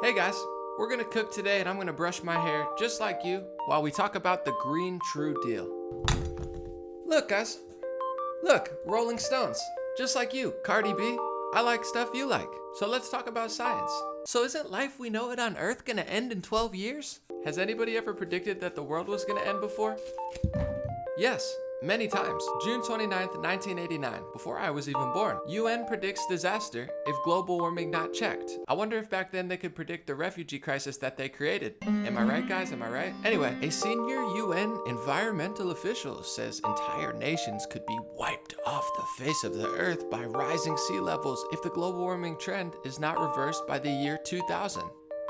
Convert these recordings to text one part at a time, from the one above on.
Hey guys, we're gonna cook today and I'm gonna brush my hair just like you while we talk about the green true deal. Look guys, look, Rolling Stones, just like you, Cardi B, I like stuff you like. So let's talk about science. So isn't life we know it on Earth gonna end in 12 years? Has anybody ever predicted that the world was gonna end before? Yes, many times. June 29th, 1989, before I was even born. UN predicts disaster if global warming not checked. I wonder if back then they could predict the refugee crisis that they created. Am I right, guys? Am I right? Anyway, a senior UN environmental official says entire nations could be wiped off the face of the earth by rising sea levels if the global warming trend is not reversed by the year 2000.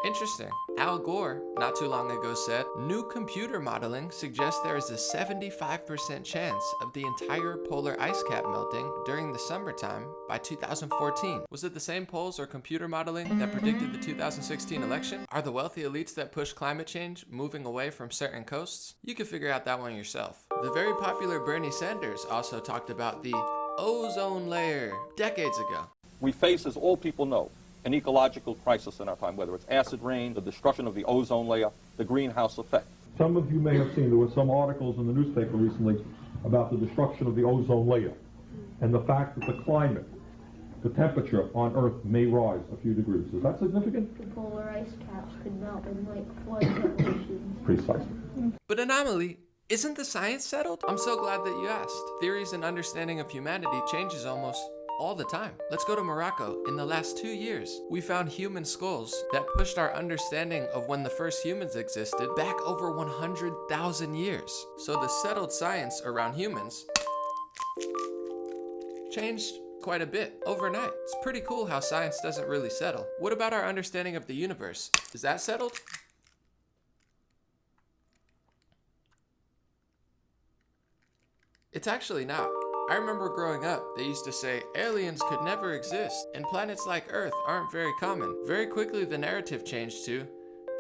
Interesting. Al Gore, not too long ago, said, new computer modeling suggests there is a 75% chance of the entire polar ice cap melting during the summertime by 2014. Was it the same polls or computer modeling that predicted the 2016 election? Are the wealthy elites that push climate change moving away from certain coasts? You can figure out that one yourself. The very popular Bernie Sanders also talked about the ozone layer decades ago. We face, as all people know, an ecological crisis in our time, whether it's acid rain, the destruction of the ozone layer, the greenhouse effect. Some of you may have seen there were some articles in the newspaper recently about the destruction of the ozone layer and the fact that the climate, the temperature on Earth may rise a few degrees. Is that significant? The polar ice caps could melt in like flood generations. Precisely. But Anomaly, isn't the science settled? I'm so glad that you asked. Theories and understanding of humanity changes almost all the time. Let's go to Morocco. In the last 2 years, we found human skulls that pushed our understanding of when the first humans existed back over 100,000 years. So the settled science around humans changed quite a bit overnight. It's pretty cool how science doesn't really settle. What about our understanding of the universe? Is that settled? It's actually not. I remember growing up, they used to say aliens could never exist and planets like Earth aren't very common. Very quickly the narrative changed to,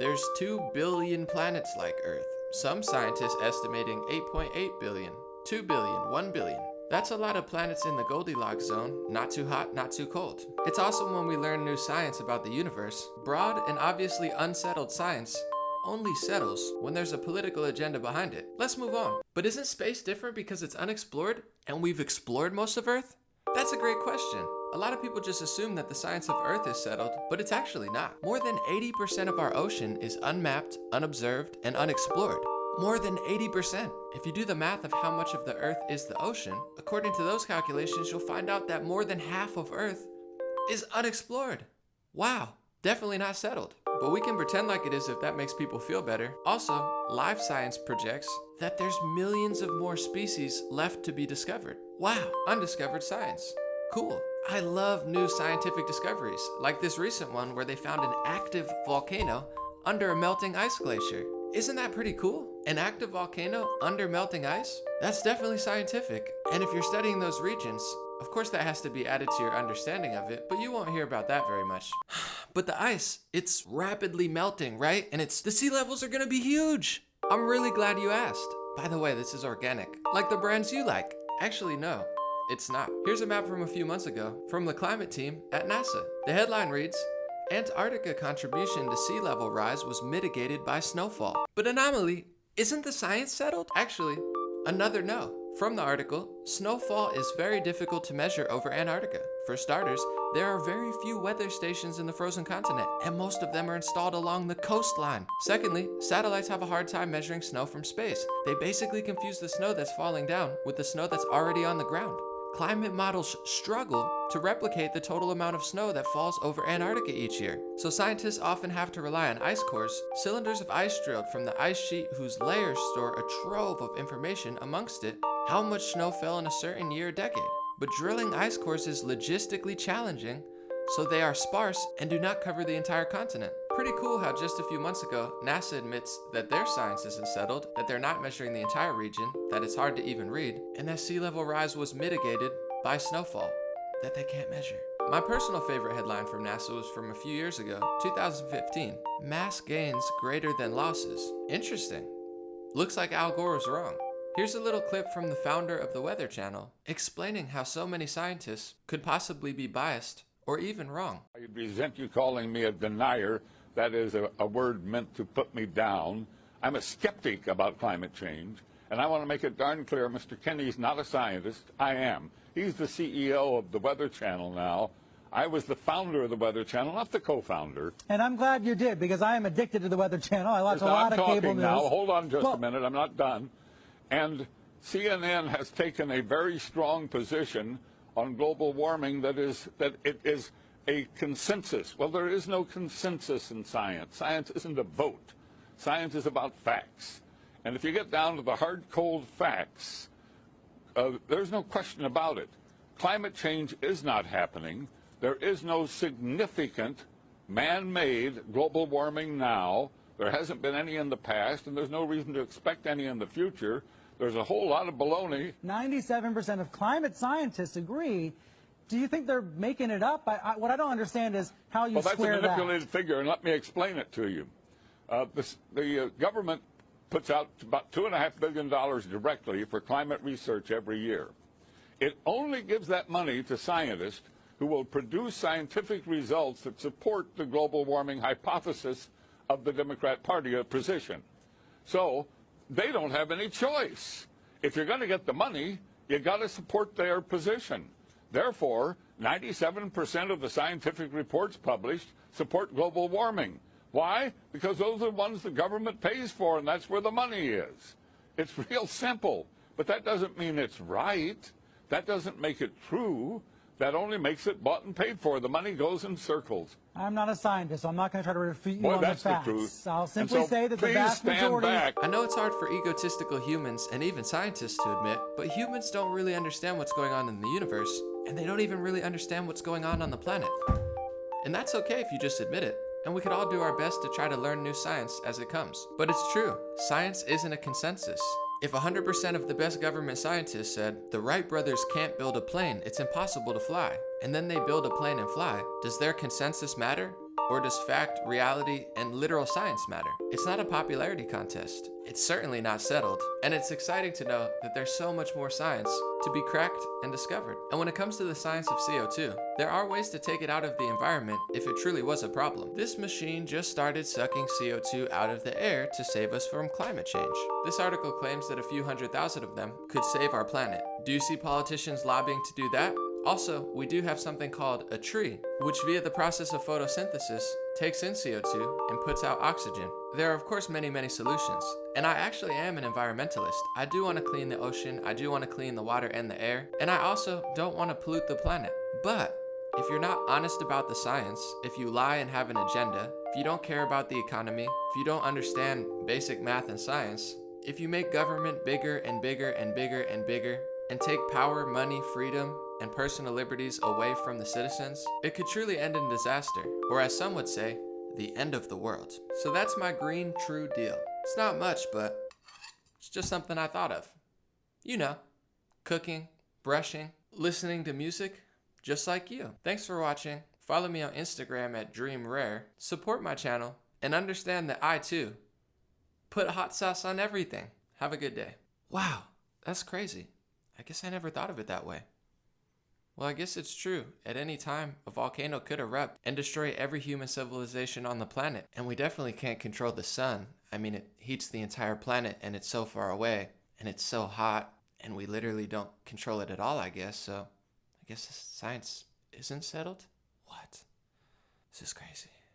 there's 2 billion planets like Earth. Some scientists estimating 8.8 billion, 2 billion, 1 billion. That's a lot of planets in the Goldilocks zone, not too hot, not too cold. It's awesome when we learn new science about the universe. Broad and obviously unsettled science only settles when there's a political agenda behind it. Let's move on. But isn't space different because it's unexplored and we've explored most of Earth? That's a great question. A lot of people just assume that the science of Earth is settled, but it's actually not. More than 80% of our ocean is unmapped, unobserved, and unexplored. More than 80%. If you do the math of how much of the Earth is the ocean, according to those calculations, you'll find out that more than half of Earth is unexplored. Wow, definitely not settled. But we can pretend like it is if that makes people feel better. Also, life science projects that there's millions of more species left to be discovered. Wow, undiscovered science. Cool. I love new scientific discoveries, like this recent one where they found an active volcano under a melting ice glacier. Isn't that pretty cool? An active volcano under melting ice? That's definitely scientific. And if you're studying those regions, of course that has to be added to your understanding of it, but you won't hear about that very much. But the ice, it's rapidly melting, right? And the sea levels are gonna be huge. I'm really glad you asked. By the way, this is organic, like the brands you like. Actually, no, it's not. Here's a map from a few months ago from the climate team at NASA. The headline reads, Antarctica contribution to sea level rise was mitigated by snowfall. But Anomaly, isn't the science settled? Actually, another no. From the article, snowfall is very difficult to measure over Antarctica. For starters, there are very few weather stations in the frozen continent, and most of them are installed along the coastline. Secondly, satellites have a hard time measuring snow from space. They basically confuse the snow that's falling down with the snow that's already on the ground. Climate models struggle to replicate the total amount of snow that falls over Antarctica each year. So scientists often have to rely on ice cores, cylinders of ice drilled from the ice sheet whose layers store a trove of information amongst it, how much snow fell in a certain year or decade. But drilling ice cores is logistically challenging, so they are sparse and do not cover the entire continent. Pretty cool how just a few months ago, NASA admits that their science isn't settled, that they're not measuring the entire region, that it's hard to even read, and that sea level rise was mitigated by snowfall that they can't measure. My personal favorite headline from NASA was from a few years ago, 2015. Mass gains greater than losses. Interesting. Looks like Al Gore was wrong. Here's a little clip from the founder of the Weather Channel explaining how so many scientists could possibly be biased or even wrong. I resent you calling me a denier that is a word meant to put me down. I'm a skeptic about climate change, and I want to make it darn clear, Mr. Kenny's not a scientist. I am. He's the CEO of the Weather Channel now. I was the founder of the Weather Channel, not the co-founder. And I'm glad you did, because I am addicted to the Weather Channel. I watch a lot of cable news. Now, hold on just a minute. I'm not done. And CNN has taken a very strong position on global warming that it is a consensus. Well, there is no consensus in science. Science isn't a vote. Science is about facts. And if you get down to the hard, cold facts, there's no question about it. Climate change is not happening. There is no significant man-made global warming now. There hasn't been any in the past, and there's no reason to expect any in the future. There's a whole lot of baloney. 97% of climate scientists agree. Do you think they're making it up? What I don't understand is how you square that. Well, that's a manipulated figure, and let me explain it to you. The government puts out about $2.5 billion directly for climate research every year. It only gives that money to scientists who will produce scientific results that support the global warming hypothesis of the Democrat Party position. So they don't have any choice. If you're going to get the money, you got to support their position. Therefore, 97% of the scientific reports published support global warming. Why? Because those are the ones the government pays for, and that's where the money is. It's real simple, but that doesn't mean it's right. That doesn't make it true. That only makes it bought and paid for. The money goes in circles. I'm not a scientist, so I'm not going to try to refute you on the facts. That's the truth. I'll simply say that the vast majority... Back. I know it's hard for egotistical humans and even scientists to admit, but humans don't really understand what's going on in the universe, and they don't even really understand what's going on the planet. And that's okay if you just admit it, and we could all do our best to try to learn new science as it comes. But it's true, science isn't a consensus. If 100% of the best government scientists said, the Wright brothers can't build a plane, it's impossible to fly, and then they build a plane and fly, does their consensus matter? Or does fact, reality, and literal science matter? It's not a popularity contest. It's certainly not settled. And it's exciting to know that there's so much more science to be cracked and discovered. And when it comes to the science of CO2, there are ways to take it out of the environment if it truly was a problem. This machine just started sucking CO2 out of the air to save us from climate change. This article claims that a few 100,000 of them could save our planet. Do you see politicians lobbying to do that? Also, we do have something called a tree, which via the process of photosynthesis takes in CO2 and puts out oxygen. There are of course many solutions, and I actually am an environmentalist. I do want to clean the ocean, I do want to clean the water and the air, and I also don't want to pollute the planet. But if you're not honest about the science, if you lie and have an agenda, if you don't care about the economy, if you don't understand basic math and science, if you make government bigger and bigger and bigger and bigger, and take power, money, freedom, and personal liberties away from the citizens, it could truly end in disaster, or as some would say, the end of the world. So that's my green true deal. It's not much, but it's just something I thought of. You know, cooking, brushing, listening to music, just like you. Thanks for watching. Follow me on Instagram at DreamRare, support my channel, and understand that I too put hot sauce on everything. Have a good day. Wow, that's crazy. I guess I never thought of it that way. Well, I guess it's true. At any time, a volcano could erupt and destroy every human civilization on the planet. And we definitely can't control the sun. I mean, it heats the entire planet and it's so far away and it's so hot and we literally don't control it at all, I guess. So I guess science isn't settled? What? This is crazy.